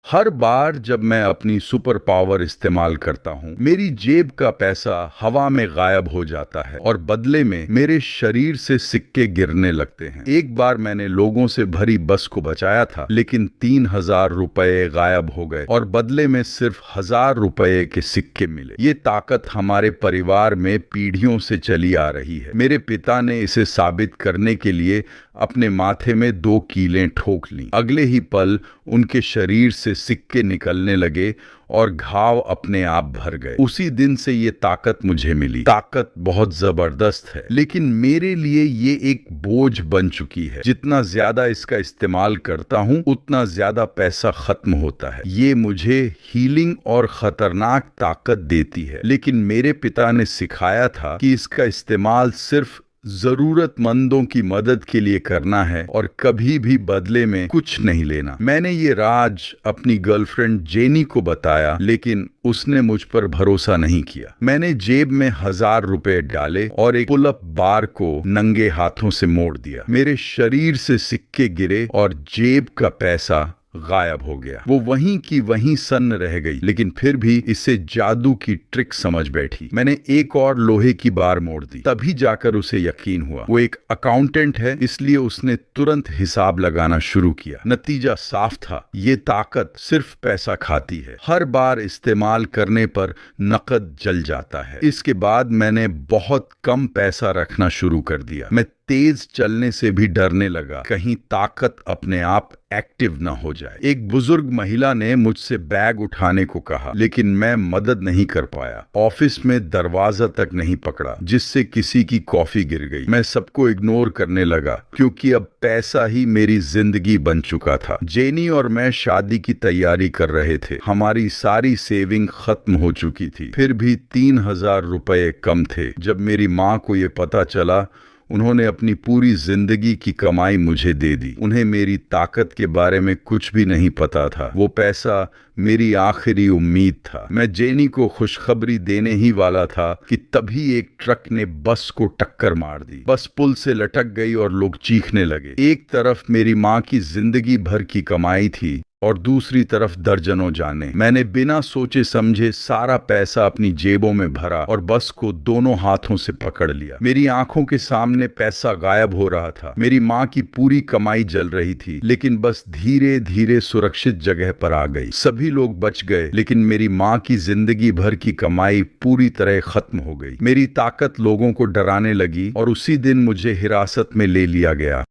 हर बार जब मैं अपनी सुपर पावर इस्तेमाल करता हूँ, मेरी जेब का पैसा हवा में गायब हो जाता है और बदले में मेरे शरीर से सिक्के गिरने लगते हैं। एक बार मैंने लोगों से भरी बस को बचाया था, लेकिन 3,000 रुपए गायब हो गए और बदले में सिर्फ 1,000 रुपए के सिक्के मिले। ये ताकत हमारे परिवार में पीढ़ियों से चली आ रही है। मेरे पिता ने इसे साबित करने के लिए अपने माथे में 2 कीलें ठोक लीं। अगले ही पल उनके शरीर से सिक्के निकलने लगे और घाव अपने आप भर गए। उसी दिन से ये ताकत मुझे मिली। ताकत बहुत जबरदस्त है, लेकिन मेरे लिए ये एक बोझ बन चुकी है। जितना ज्यादा इसका इस्तेमाल करता हूँ, उतना ज्यादा पैसा खत्म होता है। ये मुझे हीलिंग और खतरनाक ताकत देती है, लेकिन मेरे पिता ने सिखाया था कि इसका इस्तेमाल सिर्फ जरूरतमंदों की मदद के लिए करना है और कभी भी बदले में कुछ नहीं लेना। मैंने ये राज अपनी गर्लफ्रेंड जेनी को बताया, लेकिन उसने मुझ पर भरोसा नहीं किया। मैंने जेब में 1,000 रुपए डाले और एक पुल अप बार को नंगे हाथों से मोड़ दिया। मेरे शरीर से सिक्के गिरे और जेब का पैसा गायब हो गया। वो वहीं की वहीं सन्न रह गई, लेकिन फिर भी इसे जादू की ट्रिक समझ बैठी। मैंने एक और लोहे की बार मोड़ दी, तभी जाकर उसे यकीन हुआ। वो एक अकाउंटेंट है, इसलिए उसने तुरंत हिसाब लगाना शुरू किया। नतीजा साफ था, ये ताकत सिर्फ पैसा खाती है। हर बार इस्तेमाल करने पर नकद जल जाता है। इसके बाद मैंने बहुत कम पैसा रखना शुरू कर दिया। मैं तेज चलने से भी डरने लगा, कहीं ताकत अपने आप एक्टिव न हो जाए। एक बुजुर्ग महिला ने मुझसे बैग उठाने को कहा, लेकिन मैं मदद नहीं कर पाया। ऑफिस में दरवाजा तक नहीं पकड़ा, जिससे किसी की कॉफी गिर गई। मैं सबको इग्नोर करने लगा, क्योंकि अब पैसा ही मेरी जिंदगी बन चुका था। जेनी और मैं शादी की तैयारी कर रहे थे। हमारी सारी सेविंग खत्म हो चुकी थी, फिर भी 3,000 रुपए कम थे। जब मेरी माँ को ये पता चला, उन्होंने अपनी पूरी जिंदगी की कमाई मुझे दे दी। उन्हें मेरी ताकत के बारे में कुछ भी नहीं पता था। वो पैसा मेरी आखिरी उम्मीद था। मैं जेनी को खुशखबरी देने ही वाला था कि तभी एक ट्रक ने बस को टक्कर मार दी। बस पुल से लटक गई और लोग चीखने लगे। एक तरफ मेरी माँ की जिंदगी भर की कमाई थी और दूसरी तरफ दर्जनों जाने। मैंने बिना सोचे समझे सारा पैसा अपनी जेबों में भरा और बस को दोनों हाथों से पकड़ लिया। मेरी आंखों के सामने पैसा गायब हो रहा था। मेरी माँ की पूरी कमाई जल रही थी, लेकिन बस धीरे धीरे सुरक्षित जगह पर आ गई। सभी लोग बच गए, लेकिन मेरी माँ की जिंदगी भर की कमाई पूरी तरह खत्म हो गई। मेरी ताकत लोगों को डराने लगी और उसी दिन मुझे हिरासत में ले लिया गया।